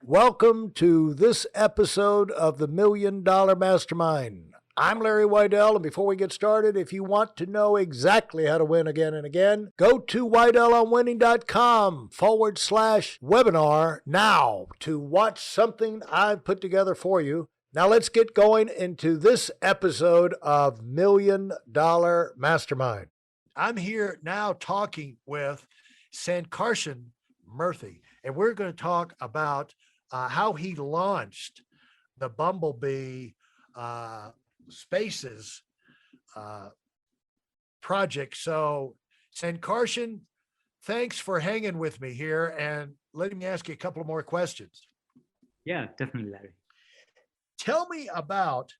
Welcome to this episode of the Million Dollar Mastermind. I'm Larry Weidel, and before we get started, if you want to know exactly how to win again and again, go to weidelonwinning.com/webinar now to watch something I've put together for you. Now let's get going into this episode of Million Dollar Mastermind. I'm here now talking with Sankarshan Murthy, and we're going to talk about how he launched the Bumblebee Spaces project. So, Sankarshan, thanks for hanging with me here and letting me ask you a couple more questions. Yeah, definitely, Larry. Tell me about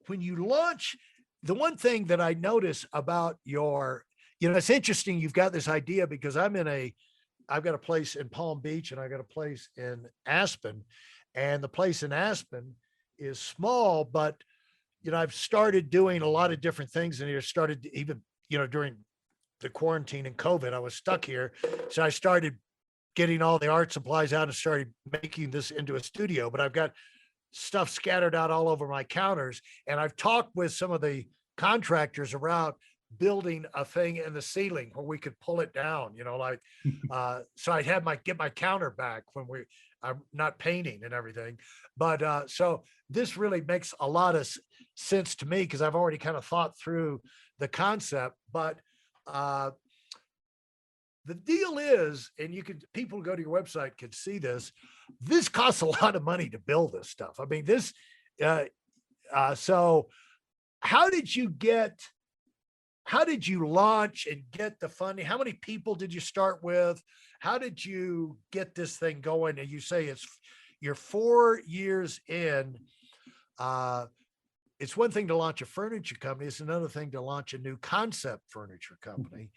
when you launch. The one thing that I notice about your, it's interesting. You've got this idea because I've got a place in Palm Beach and I got a place in Aspen, and the place in Aspen is small, but I've started doing a lot of different things, and started even, during the quarantine and COVID, I was stuck here. So I started getting all the art supplies out and started making this into a studio, but I've got stuff scattered out all over my counters. And I've talked with some of the contractors around building a thing in the ceiling where we could pull it down, so I'd have get my counter back when I'm not painting and everything. But so this really makes a lot of sense to me because I've already kind of thought through the concept. But the deal is, and people go to your website can see this costs a lot of money to build this stuff. I mean, so how did you launch and get the funding? How many people did you start with? How did you get this thing going? And you say you're 4 years in. It's one thing to launch a furniture company. It's another thing to launch a new concept furniture company.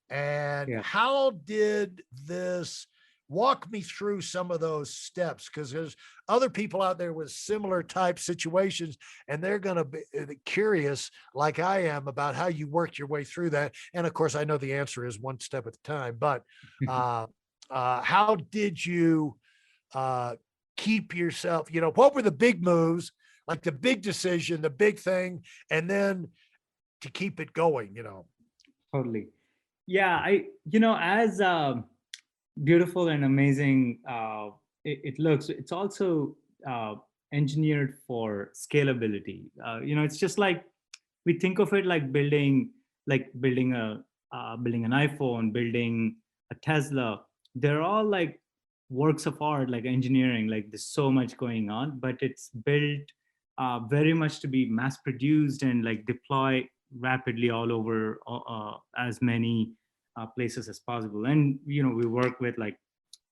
And how did this walk me through some of those steps? Because there's other people out there with similar type situations, and they're going to be curious, like I am, about how you worked your way through that. And of course, I know the answer is one step at a time, but how did you keep yourself, what were the big moves, like the big decision, the big thing, and then to keep it going, Totally. Yeah, as beautiful and amazing it looks, it's also engineered for scalability. It's just like we think of it like building an iPhone, building a Tesla. They're all like works of art, like engineering. Like there's so much going on, but it's built very much to be mass produced and like deploy rapidly all over as many places as possible. And we work with like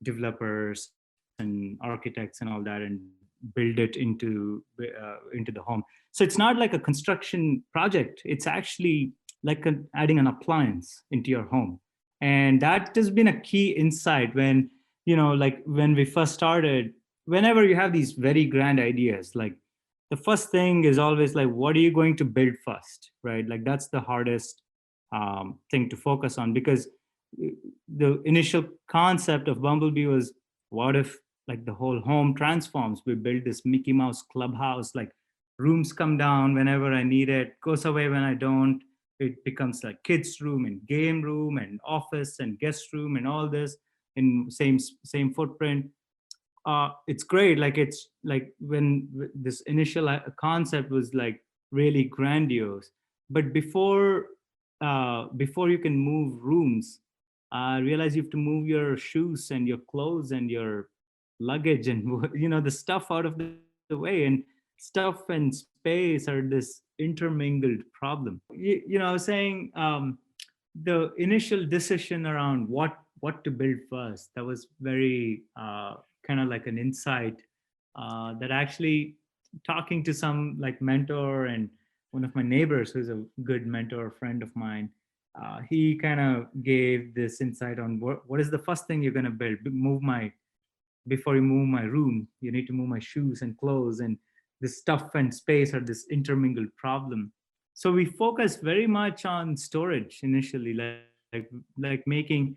developers and architects and all that, and build it into the home. So it's not like a construction project. It's actually like adding an appliance into your home. And that has been a key insight when like when we first started. Whenever you have these very grand ideas, like the first thing is always like, what are you going to build first, right? Like that's the hardest thing to focus on, because the initial concept of Bumblebee was, what if like the whole home transforms? We build this Mickey Mouse clubhouse, like rooms come down whenever I need it, goes away when I don't. It becomes like kids room and game room and office and guest room and all this in same footprint. It's great. Like it's like when this initial concept was like really grandiose, but before you can move rooms, realize you have to move your shoes and your clothes and your luggage and the stuff out of the way. And stuff and space are this intermingled problem. I was saying the initial decision around what to build first, that was very kind of like an insight that actually, talking to some like mentor and one of my neighbors who's a good mentor friend of mine, he kind of gave this insight on what is the first thing you're going to build. Before you move my room, you need to move my shoes and clothes, and this stuff and space are this intermingled problem. So we focus very much on storage initially, like making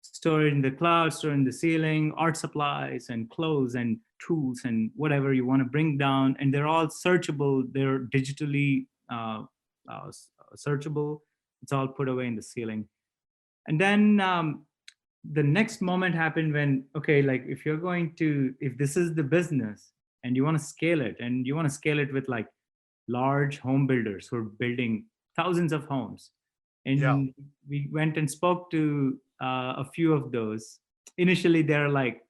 store it in the cloud, store in the ceiling, art supplies and clothes and tools and whatever you want to bring down. And they're all searchable. They're digitally searchable. It's all put away in the ceiling. And then the next moment happened when, okay, like if this is the business and you want to scale it, and you want to scale it with like large home builders who are building thousands of homes. Yeah. And we went and spoke to a few of those. Initially, they're like,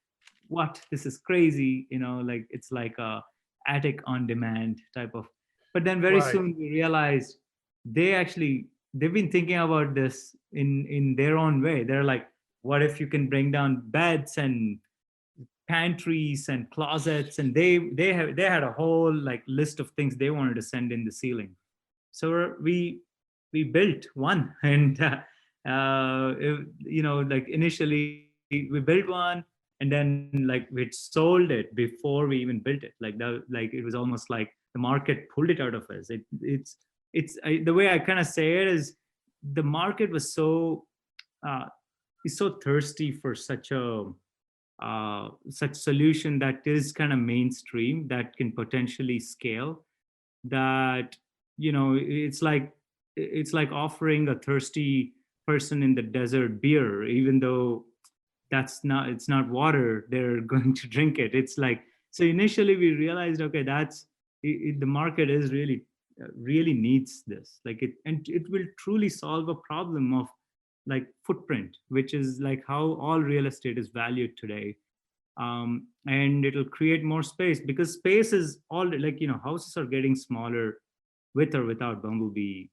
what? This is crazy. Like it's like a attic on demand type of. But then very Right. soon we realized they've been thinking about this in their own way. They're like, what if you can bring down beds and pantries and closets, and they had a whole like list of things they wanted to send in the ceiling. So we built one. And like initially we built one, and then like we sold it before we even built it. Like that, like it was almost like the market pulled it out of us. The way I kind of say it is, the market was so is so thirsty for such solution that is kind of mainstream, that can potentially scale, that it's like offering a thirsty person in the desert beer, even though it's not water they're going to drink it. It's like, so initially we realized, okay, the market is really needs this, like it, and it will truly solve a problem of like footprint, which is like how all real estate is valued today. And it'll create more space, because space is all like, houses are getting smaller with or without Bumblebee.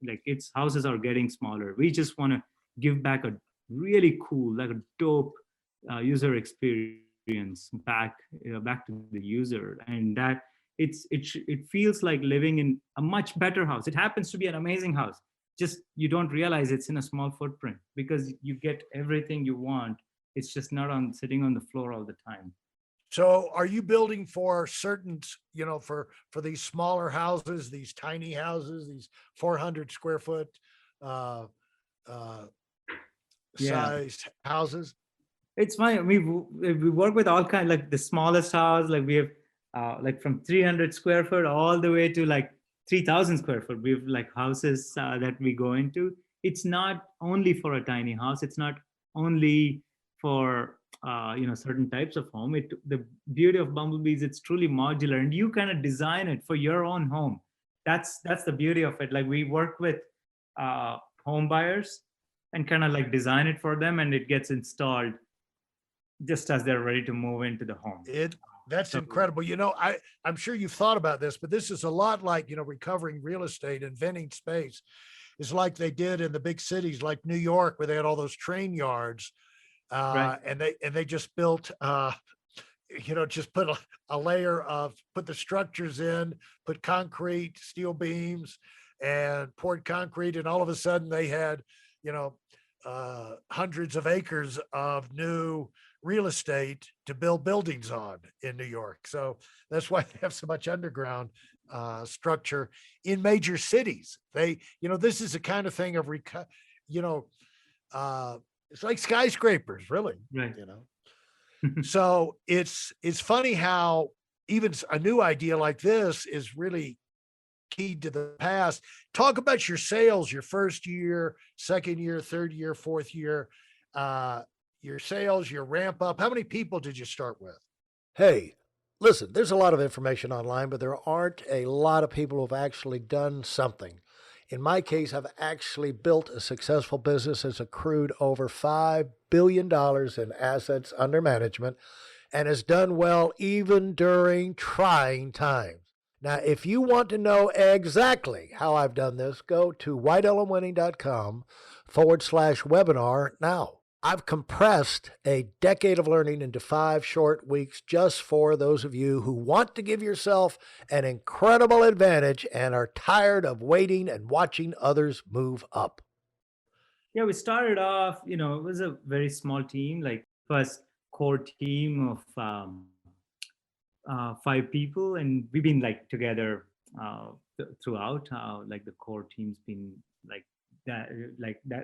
Like its houses are getting smaller. We just want to give back a really cool, like a dope user experience back to the user. And that it feels like living in a much better house. It happens to be an amazing house, just you don't realize it's in a small footprint, because you get everything you want. It's just not on sitting on the floor all the time. So are you building for certain, for these smaller houses, these tiny houses, these 400 square foot uh, uh, Yeah, sized houses? it's fine. We work with all kind, like the smallest house, like we have like from 300 square foot all the way to like 3,000 square foot. We have like houses that we go into. It's not only for a tiny house. It's not only for certain types of home. The beauty of Bumblebee is it's truly modular, and you kind of design it for your own home. That's the beauty of it. Like we work with home buyers and kind of like design it for them, and it gets installed just as they're ready to move into the home. That's So incredible. I'm sure you've thought about this, but this is a lot like, recovering real estate, inventing space. Is like they did in the big cities like New York, where they had all those train yards. right, And they just built just a layer of, put the structures in, put concrete, steel beams, and poured concrete. And all of a sudden they had, you know, hundreds of acres of new real estate to build buildings on in New York. So that's why they have so much underground structure in major cities. This is the kind of thing of, you know, it's like skyscrapers, really, right. you know. So it's funny how even a new idea like this is really keyed to the past. Talk about your sales, your first year, second year, third year, fourth year, your sales, your ramp up. How many people did you start with? Hey, listen, there's a lot of information online, but there aren't a lot of people who've actually done something. In my case, I've actually built a successful business that's accrued over $5 billion in assets under management and has done well even during trying times. Now, if you want to know exactly how I've done this, go to whitelmwinning.com/webinar now. I've compressed a decade of learning into 5 short weeks just for those of you who want to give yourself an incredible advantage and are tired of waiting and watching others move up. Yeah, we started off, it was a very small team, like first core team of 5 people, and we've been like together throughout. Like the core team's been like that,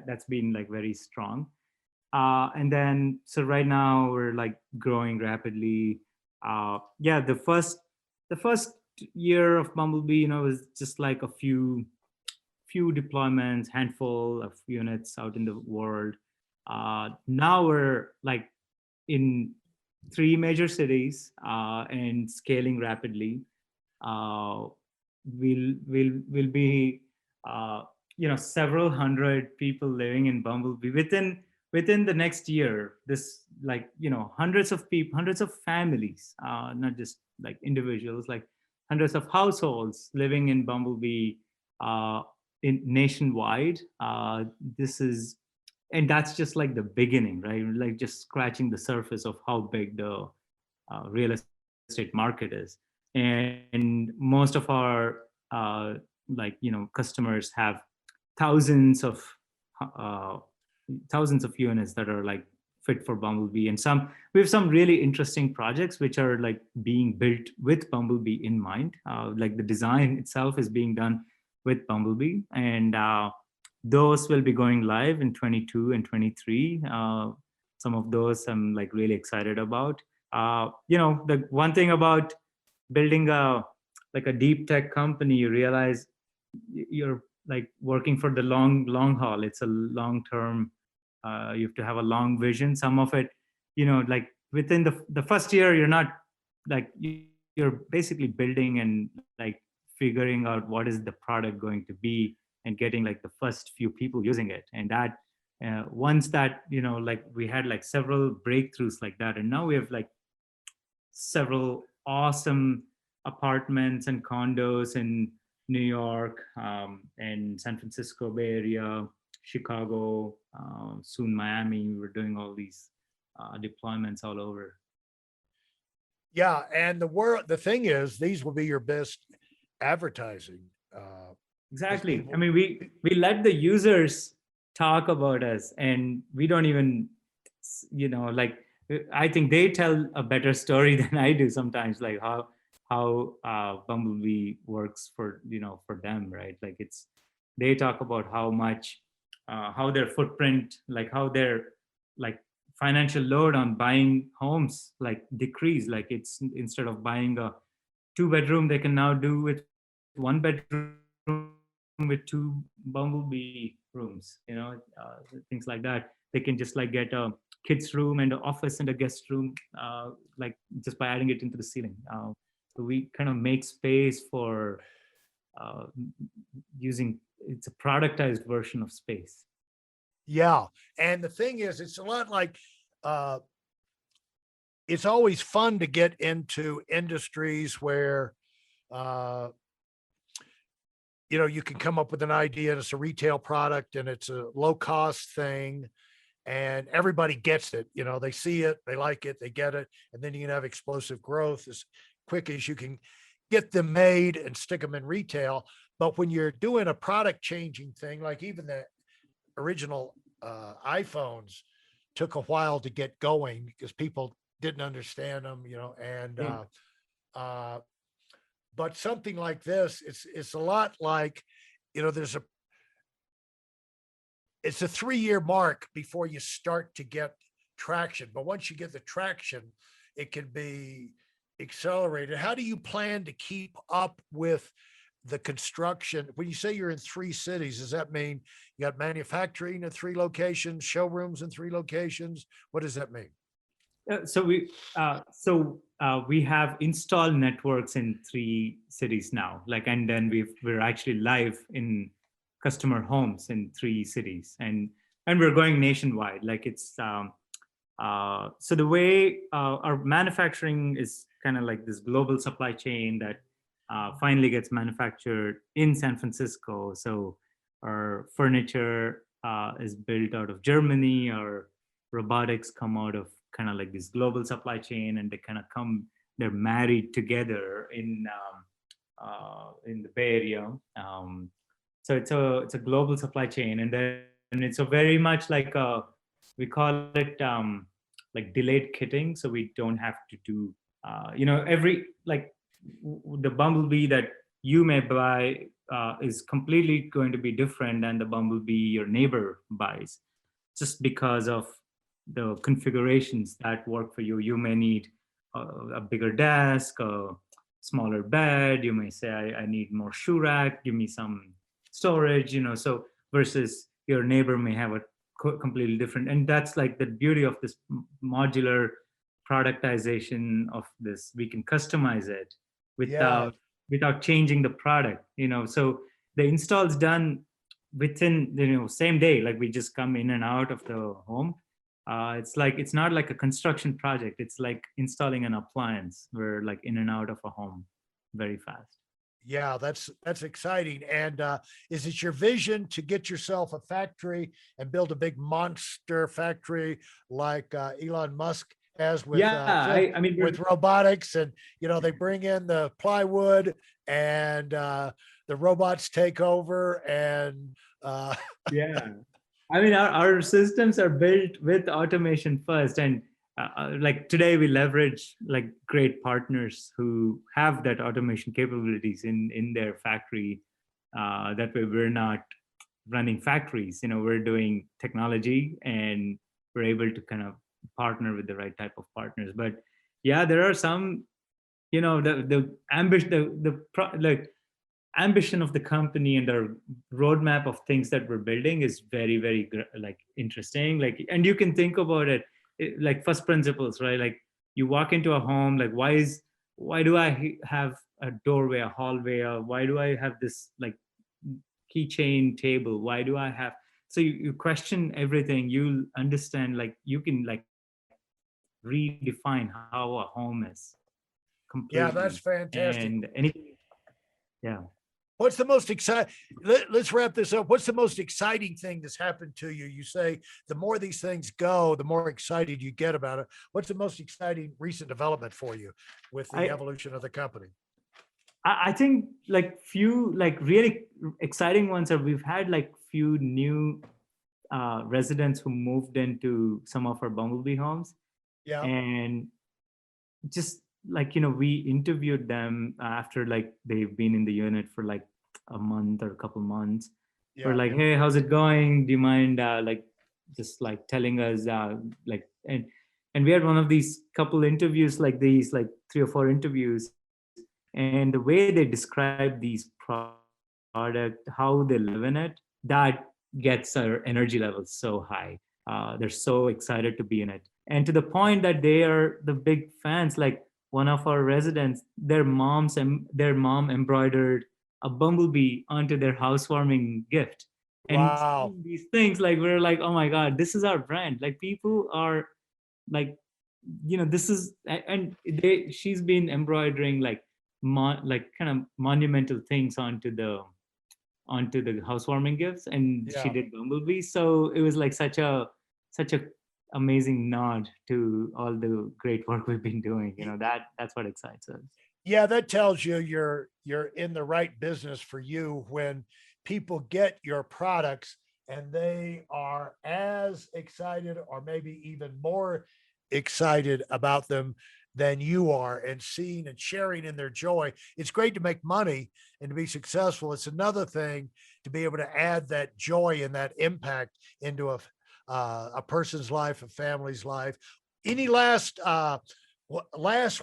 that's been like very strong. And then, so right now we're like growing rapidly. Yeah, the first year of Bumblebee, was just like a few deployments, handful of units out in the world. Now we're like in three major cities, and scaling rapidly. Uh, we'll be uh, several hundred people living in Bumblebee within the next year. This, like, hundreds of people, hundreds of families, not just like individuals, like hundreds of households living in Bumblebee, uh, in nationwide. This is And that's just like the beginning, right? Like just scratching the surface of how big the real estate market is. And most of our customers have thousands of uh, thousands of units that are like fit for Bumblebee. And we have some really interesting projects which are like being built with Bumblebee in mind. Like the design itself is being done with Bumblebee, and those will be going live in 22 and 23. Some of those I'm like really excited about. The one thing about building a deep tech company, you realize you're like working for the long haul. It's a long term. You have to have a long vision. Some of it, like within the first year, you're not like you're basically building and like figuring out what is the product going to be, and getting like the first few people using it. And that once that, like we had like several breakthroughs like that, and now we have like several awesome apartments and condos in New York, and San Francisco Bay Area, Chicago, soon Miami. We're doing all these deployments all over. Yeah, and the thing is, these will be your best advertising. Because Exactly. I people, mean, we let the users talk about us, and we don't even, like, I think they tell a better story than I do sometimes, like how Bumblebee works for them, right? Like they talk about how much, how their footprint, like how their like financial load on buying homes like decrease. Like it's, instead of buying a two-bedroom, they can now do with one bedroom with two Bumblebee rooms, things like that. They can just like get a kids room and an office and a guest room, like just by adding it into the ceiling. So we kind of make space for uh, using, it's a productized version of space. yeah. And the thing is, it's a lot like, uh, it's always fun to get into industries where, uh, you can come up with an idea and it's a retail product and it's a low cost thing and everybody gets it. They see it, they like it, they get it. And then you can have explosive growth as quick as you can get them made and stick them in retail. But when you're doing a product changing thing, like even the original iPhones took a while to get going because people didn't understand them, and Yeah. uh, but something like this, it's a lot like, there's a it's a 3-year mark before you start to get traction. But once you get the traction, it can be accelerated. How do you plan to keep up with the construction? When you say you're in 3 cities, does that mean you got manufacturing in 3 locations, showrooms in 3 locations? What does that mean? So we have installed networks in three cities now. Like, and then we're actually live in customer homes in three cities, and we're going nationwide. Like it's so the way our manufacturing is kind of like this global supply chain that finally gets manufactured in San Francisco. So our furniture is built out of Germany. Our robotics come out of kind of like this global supply chain, and they kind of come, they're married together in the Bay Area. So it's a global supply chain, and then it's a very much like we call it like delayed kitting. So we don't have to do every like the Bumblebee that you may buy is completely going to be different than the Bumblebee your neighbor buys, just because of the configurations that work for you. You may need a bigger desk, a smaller bed. You may say, I need more shoe rack, give me some storage, so versus your neighbor may have a completely different. And that's like the beauty of this modular productization of this. We can customize it Yeah. without changing the product, so the install's done within same day. Like we just come in and out of the home. It's not like a construction project. It's like installing an appliance. We're like in and out of a home very fast. Yeah, that's exciting. And is it your vision to get yourself a factory and build a big monster factory like Elon Musk has with Yeah, I mean, with robotics, and they bring in the plywood and the robots take over and yeah. I mean, our systems are built with automation first, and like today we leverage like great partners who have that automation capabilities in their factory. That way, we're not running factories. We're doing technology, and we're able to kind of partner with the right type of partners. But yeah, there are some, the ambition, like ambition of the company and the roadmap of things that we're building is very very like interesting. Like, and you can think about like first principles, right? Like you walk into a home, like why do I have a doorway, a hallway, or why do I have this like keychain table, why do I have, so you question everything. You understand, like you can like redefine how a home is yeah, completely. that's fantastic. And anything, yeah. What's the most exciting? Let's wrap this up. What's the most exciting thing that's happened to you? You say the more these things go, the more excited you get about it. What's the most exciting recent development for you with the I, evolution of the company? I think like few like really exciting ones are we've had like few new residents who moved into some of our Bumblebee homes, Yeah, and just like we interviewed them after like they've been in the unit for like a month or a couple months. We're yeah. like, hey, how's it going? Do you mind like just like telling us like and we had one of these couple interviews, like these like 3 or 4 interviews, and the way they describe these product, how they live in it, that gets our energy levels so high. They're so excited to be in it, and to the point that they are the big fans. Like one of our residents, their mom embroidered a bumblebee onto their housewarming gift. And Wow. seeing these things, like we're like, oh my god, this is our brand. Like people are like, this is, and she's been embroidering like like kind of monumental things onto the housewarming gifts, and she Yeah. did Bumblebee. So it was like such a amazing nod to all the great work we've been doing. That's what excites us. Yeah, that tells you you're in the right business for you when people get your products and they are as excited or maybe even more excited about them than you are, and seeing and sharing in their joy. It's great to make money and to be successful. It's another thing to be able to add that joy and that impact into a person's life, a family's life. Any last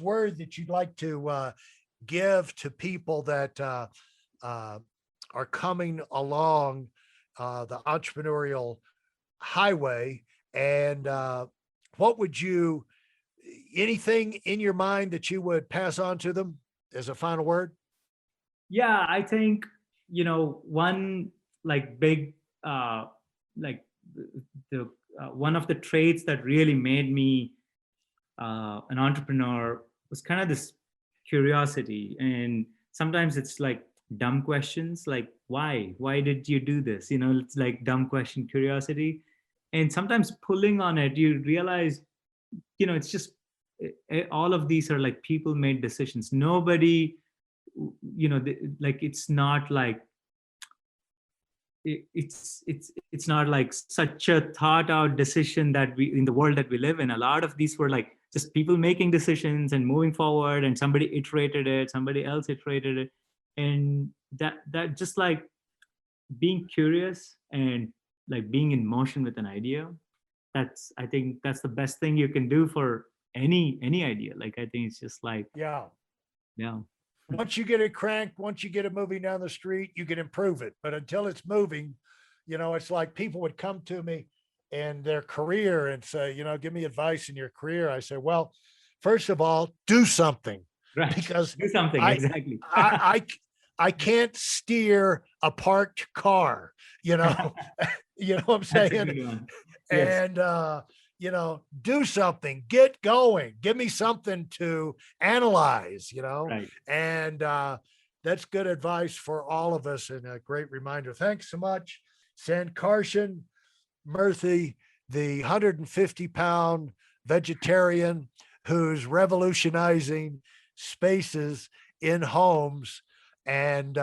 word that you'd like to give to people that uh, are coming along the entrepreneurial highway? And what would you, anything in your mind that you would pass on to them as a final word? Yeah, I think one like big like the one of the traits that really made me an entrepreneur was kind of this curiosity. And sometimes it's like dumb questions, like why did you do this? It's like dumb question curiosity. And sometimes pulling on it, you realize it's just all of these are like people made decisions. Nobody, like it's not like it's not like such a thought out decision that we, in the world that we live in, a lot of these were like just people making decisions and moving forward, and somebody iterated it, somebody else iterated it. And that just like being curious and like being in motion with an idea, I think that's the best thing you can do for any idea. Like, I think it's just like, Yeah. yeah. Once you get it cranked, once you get it moving down the street, you can improve it. But until it's moving, it's like people would come to me and their career and say, give me advice in your career. I say, well, first of all, do something Right. because Do something. I, Exactly. I, I can't steer a parked car, you know, you know what I'm That's a saying? good one. Yes. And, do something, get going, give me something to analyze, Right. and that's good advice for all of us and a great reminder. Thanks so much, Sankarshan Murthy, the 150-pound vegetarian who's revolutionizing spaces in homes and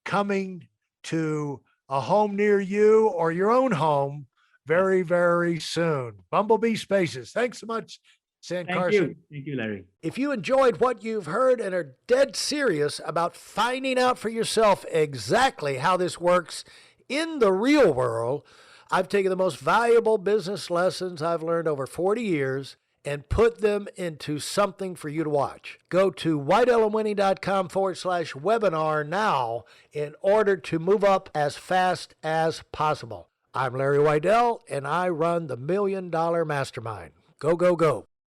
coming to a home near you or your own home very, very soon. Bumblebee Spaces. Thanks so much, Thank you. Sankarshan. Thank you, Larry. If you enjoyed what you've heard and are dead serious about finding out for yourself exactly how this works in the real world, I've taken the most valuable business lessons I've learned over 40 years and put them into something for you to watch. Go to whiteelemwinning.com/webinar now in order to move up as fast as possible. I'm Larry Weidel, and I run the $1 Million Mastermind. Go, go, go.